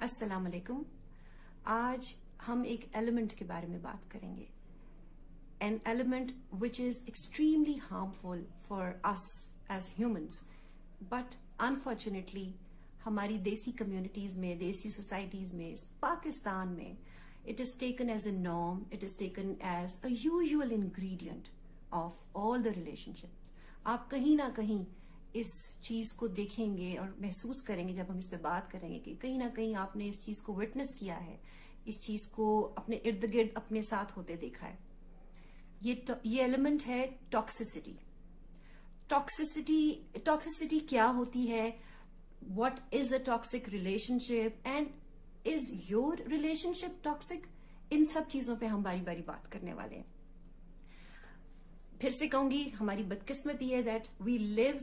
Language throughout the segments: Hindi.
अस्सलाम वालेकुम। आज हम एक एलिमेंट के बारे में बात करेंगे, an element which is extremely harmful for us as humans, but unfortunately हमारी देसी कम्युनिटीज में, देसी सोसाइटीज में, पाकिस्तान में it is taken as a norm, it is taken as a usual ingredient of all the relationships. आप कहीं ना कहीं इस चीज को देखेंगे और महसूस करेंगे जब हम इस पे बात करेंगे कि कहीं ना कहीं आपने इस चीज को विटनेस किया है, इस चीज को अपने इर्द गिर्द अपने साथ होते देखा है। ये एलिमेंट है टॉक्सिसिटी। टॉक्सिसिटी क्या होती है, what is a toxic relationship and is your relationship toxic, इन सब चीजों पे हम बारी बारी बात करने वाले हैं। फिर से कहूंगी, हमारी बदकिस्मती है that we live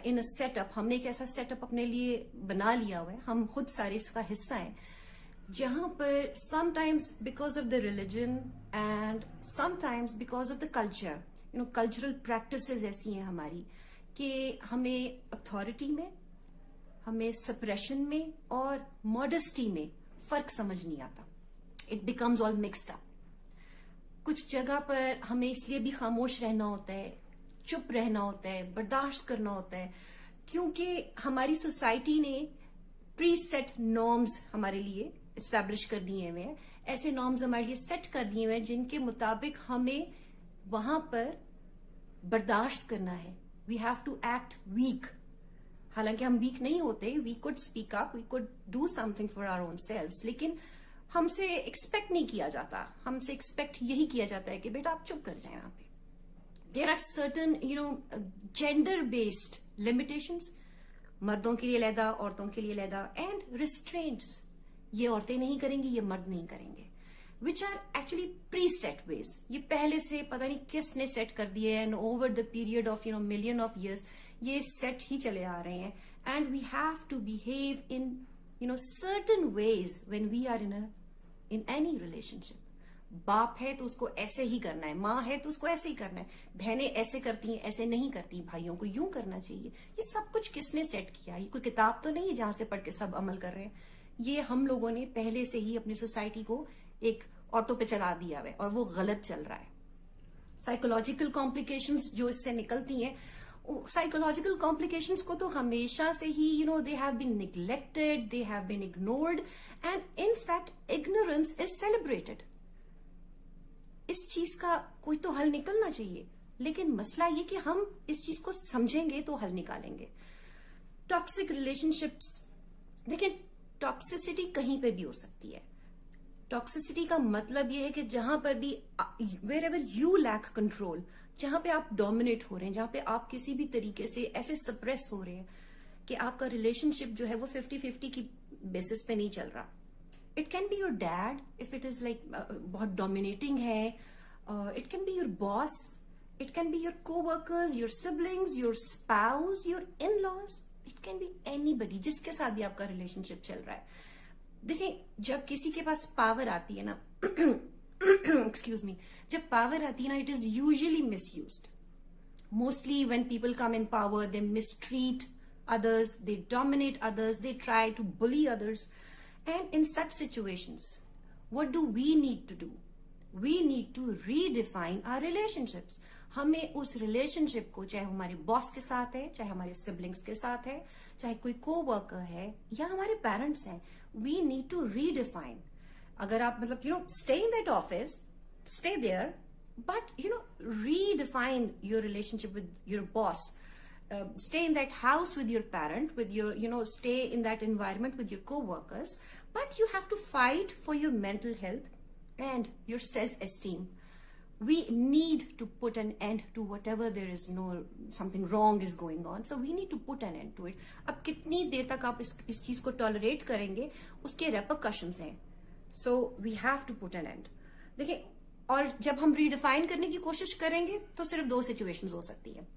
in a setup, हमने एक ऐसा सेटअप अपने लिए बना लिया हुआ है, हम खुद सारे इसका हिस्सा हैं, जहां पर sometimes because of the religion and sometimes because of the culture, cultural practices ऐसी हैं हमारी कि हमें अथॉरिटी में, हमें सप्रेशन में और मॉडेस्टी में फर्क समझ नहीं आता। It becomes all mixed up. कुछ जगह पर हमें इसलिए भी खामोश रहना होता है, चुप रहना होता है, बर्दाश्त करना होता है, क्योंकि हमारी सोसाइटी ने प्री सेट नॉर्म्स हमारे लिए एस्टैब्लिश कर दिए हुए हैं। ऐसे नॉर्म्स हमारे लिए सेट कर दिए हुए हैं जिनके मुताबिक हमें वहां पर बर्दाश्त करना है। We have to act weak. हालांकि हम वीक नहीं होते, we could speak up, we could do something for our own selves, लेकिन हमसे एक्सपेक्ट नहीं किया जाता। हमसे एक्सपेक्ट यही किया जाता है कि बेटा आप चुप कर जाए। यहाँ पे there are certain gender based limitations, मर्दों के लिए अलहदा, औरतों के लिए अलहदा, एंड रिस्ट्रेंट्स। ये औरतें नहीं करेंगी, ये मर्द नहीं करेंगे, which are actually preset ways. ये पहले से पता नहीं किसने सेट कर दिए, and over the period of million of years ये सेट ही चले आ रहे हैं। And we have to behave in certain ways when we are in any relationship. बाप है तो उसको ऐसे ही करना है, माँ है तो उसको ऐसे ही करना है, बहनें ऐसे करती हैं, ऐसे नहीं करती, भाइयों को यूं करना चाहिए। ये सब कुछ किसने सेट किया? ये कोई किताब तो नहीं है जहां से पढ़ के सब अमल कर रहे हैं। ये हम लोगों ने पहले से ही अपनी सोसाइटी को एक ऑटो पे चला दिया है और वो गलत चल रहा है। साइकोलॉजिकल कॉम्प्लिकेशंस जो इससे निकलती हैं, साइकोलॉजिकल कॉम्प्लिकेशंस को तो हमेशा से ही they have been neglected, they have been ignored, and in fact ignorance is celebrated. इस चीज का कोई तो हल निकलना चाहिए, लेकिन मसला ये कि हम इस चीज को समझेंगे तो हल निकालेंगे। टॉक्सिक रिलेशनशिप्स, देखिए टॉक्सिसिटी कहीं पे भी हो सकती है। टॉक्सिसिटी का मतलब ये है कि जहां पर भी wherever you lack control, जहां पे आप डोमिनेट हो रहे हैं, जहां पे आप किसी भी तरीके से ऐसे सप्रेस हो रहे हैं कि आपका रिलेशनशिप जो है वो 50-50 की बेसिस पे नहीं चल रहा। It can be your dad if it is like बहुत डोमिनेटिंग है, it can be your boss, it can be your coworkers, your siblings, your spouse, your in laws, it can be anybody जिसके साथ भी आपका रिलेशनशिप चल रहा है। देखिए जब किसी के पास पावर आती है ना एक्सक्यूज मी, जब पावर आती है ना, it is usually misused. Mostly when people come in power, they mistreat others, they dominate others, they try to bully others, and in such situations what do we need to do? We need to redefine our relationships. हमें उस रिलेशनशिप को, चाहे हमारे बॉस के साथ है, चाहे हमारे सिबलिंग्स के साथ है, चाहे कोई कोवर्कर है या हमारे पेरेंट्स हैं, we need to redefine. अगर आप मतलब stay in that office, stay there, but redefine your relationship with your boss. Stay in that house with your parent, with your stay in that environment with your co-workers, but you have to fight for your mental health and your self-esteem. We need to put an end to whatever there is something wrong is going on, so we need to put an end to it. अब कितनी देर तक आप इस चीज को टॉलरेट करेंगे, उसके रेपरकशंस हैं, so we have to put an end. देखिए, और जब हम रीडिफाइन करने की कोशिश करेंगे तो सिर्फ दो सिचुएशंस हो सकती है,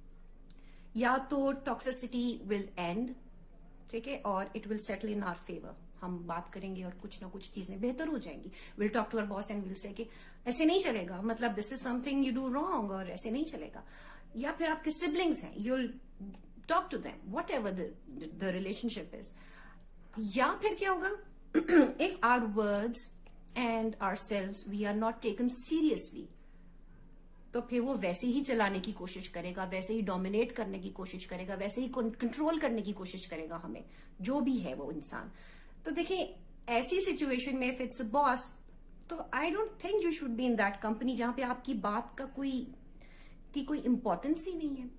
या तो टॉक्सिसिटी विल एंड, ठीक है, और it will settle in our favour. हम बात करेंगे और कुछ ना कुछ चीजें बेहतर हो जाएंगी। Will talk to our boss and will say कि ऐसे नहीं चलेगा, मतलब this is something you do wrong, और ऐसे नहीं चलेगा। या फिर आपके सिबलिंग्स हैं, you'll talk to them, whatever the relationship is. या फिर क्या होगा, if our words and ourselves we are not taken seriously, तो फिर वो वैसे ही चलाने की कोशिश करेगा, वैसे ही डोमिनेट करने की कोशिश करेगा, वैसे ही कंट्रोल करने की कोशिश करेगा हमें, जो भी है वो इंसान. तो देखिए ऐसी सिचुएशन में, इफ इट्स अ बॉस, तो आई don't think you should be in that company जहां पे आपकी बात का कोई इंपॉर्टेंस ही नहीं है.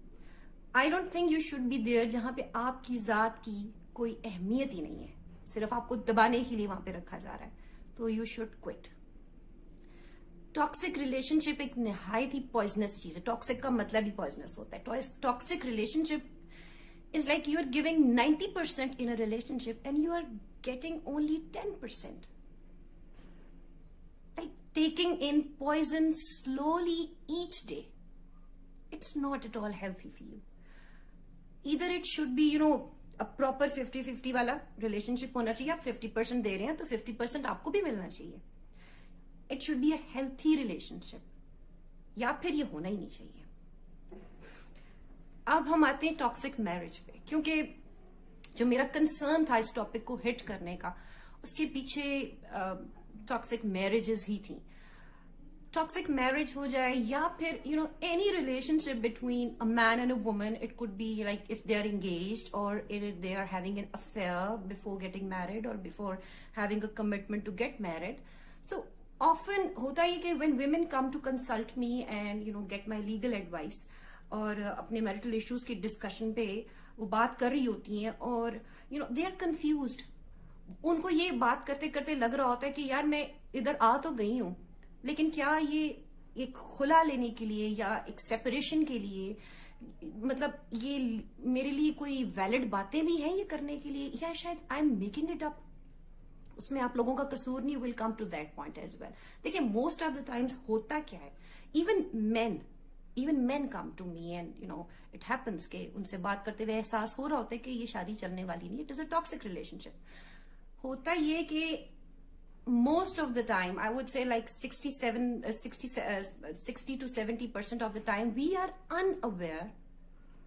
I don't think you should be there जहां पे आपकी जात की कोई अहमियत ही नहीं है, सिर्फ आपको दबाने के लिए वहां पे रखा जा रहा है. तो you should quit. Toxic relationship एक निहायत ही पॉइजनस चीज है. टॉक्सिक का मतलब ही पॉइजनस होता है. Toxic relationship is like you are giving 90% in a relationship and you are getting only 10%. Like taking in poison slowly each day. It's not at all healthy for you. Either it should be, a proper 50-50 वाला relationship होना चाहिए. आप 50% दे रहे हैं तो 50% आपको भी मिलना चाहिए. It should be a healthy relationship. या फिर ये होना ही नहीं चाहिए. अब हम आते हैं टॉक्सिक मैरिज पे, क्योंकि जो मेरा कंसर्न था इस टॉपिक को हिट करने का, उसके पीछे टॉक्सिक मैरिजेस ही थी. टॉक्सिक मैरिज हो जाए या फिर any relationship between a man and a woman. It could be like if they are engaged or they are having an affair before getting married or before having a commitment to get married. So often होता है कि when women come to consult me and get my legal advice और अपने मैरिटल इश्यूज की डिस्कशन पे वो बात कर रही होती हैं और दे आर कंफ्यूज्ड. उनको ये बात करते करते लग रहा होता है कि यार मैं इधर आ तो गई हूं, लेकिन क्या ये एक खुला लेने के लिए या एक सेपरेशन के लिए, मतलब ये मेरे लिए कोई वैलिड बातें भी हैं ये करने के लिए, या शायद I am making it up. उसमें आप लोगों का कसूर नहीं. Will come to that point as well. देखिए मोस्ट ऑफ द टाइम्स होता क्या है, even men come to me and it happens के उनसे बात करते हुए एहसास हो रहा होता है कि ये शादी चलने वाली नहीं. It is a toxic relationship. होता ये कि most of the time, I would say like 60 to 70% of the time, we are unaware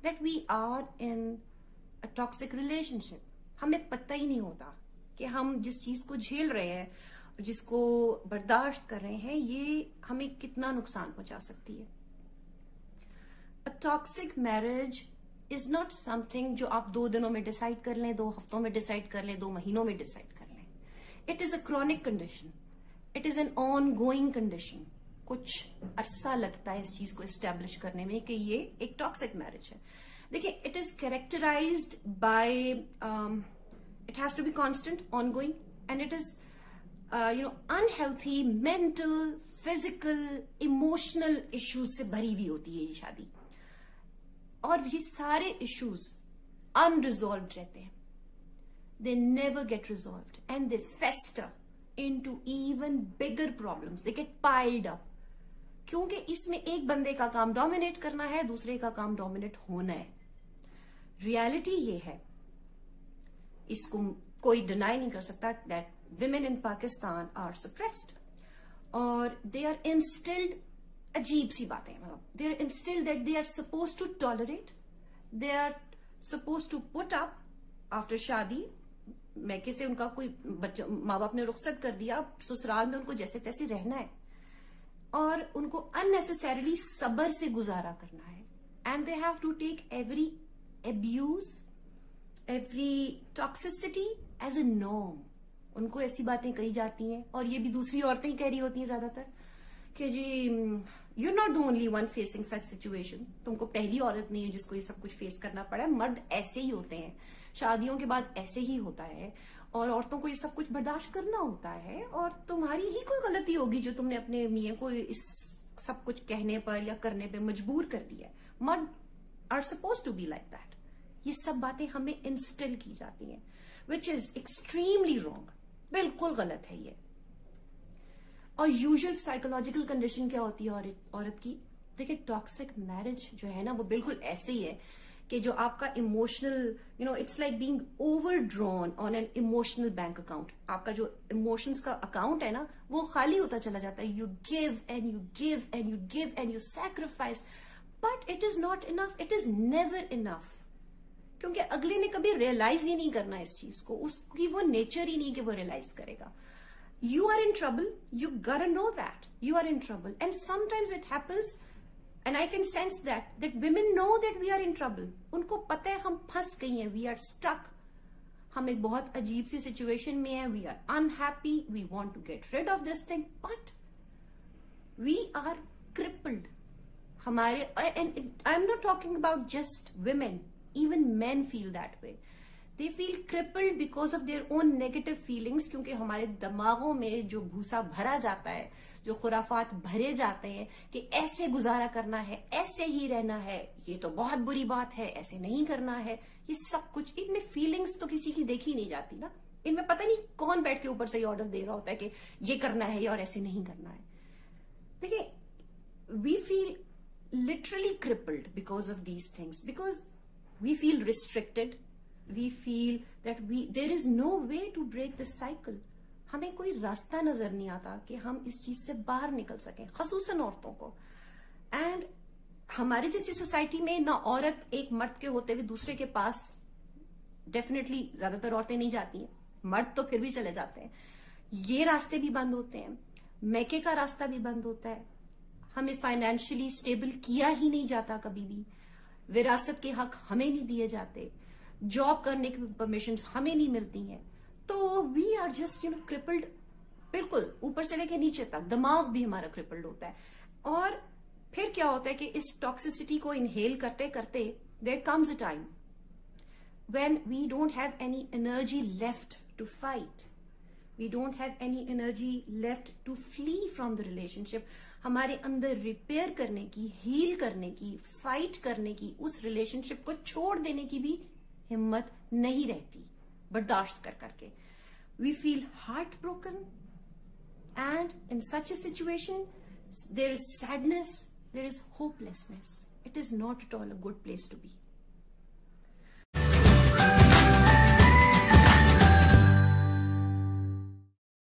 that we are in a toxic relationship. हमें पता ही नहीं होता कि हम जिस चीज को झेल रहे हैं, जिसको बर्दाश्त कर रहे हैं, ये हमें कितना नुकसान पहुंचा सकती है. A toxic marriage is not something जो आप 2 दिनों में डिसाइड कर लें, 2 हफ्तों में डिसाइड कर लें, 2 महीनों में डिसाइड कर लें. It is a chronic condition. It is an ongoing condition. कुछ अरसा लगता है इस चीज को एस्टेब्लिश करने में कि ये एक टॉक्सिक मैरिज है. देखिए it is characterized by it has to be constant, ongoing, and it is unhealthy mental, physical, emotional issues से भरी हुई होती है ये शादी. और ये सारे इश्यूज अनरिजॉल्व्ड रहते हैं. They never get resolved and they fester into even bigger problems. They get piled up, क्योंकि इसमें एक बंदे का काम डोमिनेट करना है, दूसरे का काम डोमिनेट होना है. रियलिटी ये है, इसको कोई डिनाई नहीं कर सकता, that women in Pakistan are suppressed और they are instilled. अजीब सी बातें, मतलब they are instilled that they are supposed to tolerate, they are supposed to put up after शादी. मैं किसे उनका कोई बच्चा, माँ बाप ने रुखसत कर दिया, ससुराल में उनको जैसे तैसे रहना है और उनको अननेसेसरीली सब्र से गुजारा करना है. And they have to take every abuse, every toxicity as a norm. उनको ऐसी बातें कही जाती हैं और ये भी दूसरी औरतें ही कह रही होती हैं ज्यादातर कि जी you not the only one facing such situation. तुमको पहली औरत नहीं है जिसको ये सब कुछ फेस करना पड़ा है. मर्द ऐसे ही होते हैं, शादियों के बाद ऐसे ही होता है और औरतों को ये सब कुछ बर्दाश्त करना होता है. और तुम्हारी ही कोई गलती होगी जो तुमने अपने मियां को इस सब कुछ कहने पर या करने पर मजबूर कर दिया. मर्द are suppose to be like that. ये सब बातें हमें इंस्टिल की जाती हैं, विच इज एक्सट्रीमली रॉन्ग. बिल्कुल गलत है ये. और यूजुअल साइकोलॉजिकल कंडीशन क्या होती है औरत की? देखिए टॉक्सिक मैरिज जो है ना, वो बिल्कुल ऐसे ही है कि जो आपका emotional it's like being overdrawn on an emotional bank account. आपका जो इमोशंस का अकाउंट है ना, वो खाली होता चला जाता है. You give and you give and you give and you sacrifice. But it is not enough, it is never enough, क्योंकि अगले ने कभी रियलाइज ही नहीं करना इस चीज को, उसकी वो नेचर ही नहीं कि वो रियलाइज करेगा. You are in trouble, you gotta know that you are in trouble, and sometimes it happens, and I can sense that women know that we are in trouble. उनको पता है हम फंस गई हैं, we are stuck, हम एक बहुत अजीब सी सिचुएशन में हैं, we are unhappy, we want to get rid of this thing, but we are crippled. हमारे, and I'm not talking about just women, even men feel that way. They feel crippled because of their own negative feelings, क्योंकि हमारे दिमागों में जो भूसा भरा जाता है, जो खुराफात भरे जाते हैं कि ऐसे गुजारा करना है, ऐसे ही रहना है, ये तो बहुत बुरी बात है, ऐसे नहीं करना है, ये सब कुछ, इनमें फीलिंग्स तो किसी की देखी नहीं जाती ना, इनमें पता नहीं कौन बैठ के ऊपर से ऑर्डर दे रहा होता है कि ये करना है और ऐसे नहीं करना है. देखिए, we feel literally crippled because of these things, because we feel restricted, we feel that there is no way to break this cycle. हमें कोई रास्ता नजर नहीं आता कि हम इस चीज से बाहर निकल सकें, खसूसन औरतों को. एंड हमारे जैसी सोसाइटी में ना औरत एक मर्द के होते हुए दूसरे के पास, डेफिनेटली ज्यादातर औरतें नहीं जाती हैं, मर्द तो फिर भी चले जाते हैं, ये रास्ते भी बंद होते हैं, मैके का रास्ता भी बंद होता है, हमें फाइनेंशियली स्टेबल किया ही नहीं जाता कभी भी, विरासत के हक हमें नहीं दिए जाते, जॉब करने की परमिशंस हमें नहीं मिलती हैं, तो वी आर जस्ट क्रिपल्ड, बिल्कुल ऊपर से लेके नीचे तक दिमाग भी हमारा क्रिपल्ड होता है. और फिर क्या होता है कि इस टॉक्सिसिटी को इनहेल करते करते there comes a time when we don't have any energy left to fight, we don't have any energy left to flee from the relationship. हमारे अंदर रिपेयर करने की, हील करने की, फाइट करने की, उस रिलेशनशिप को छोड़ देने की भी हिम्मत नहीं रहती, बर्दाश्त कर करके. We feel heart broken, and in such a situation there is sadness, there is hopelessness. It is not at all a good place to B.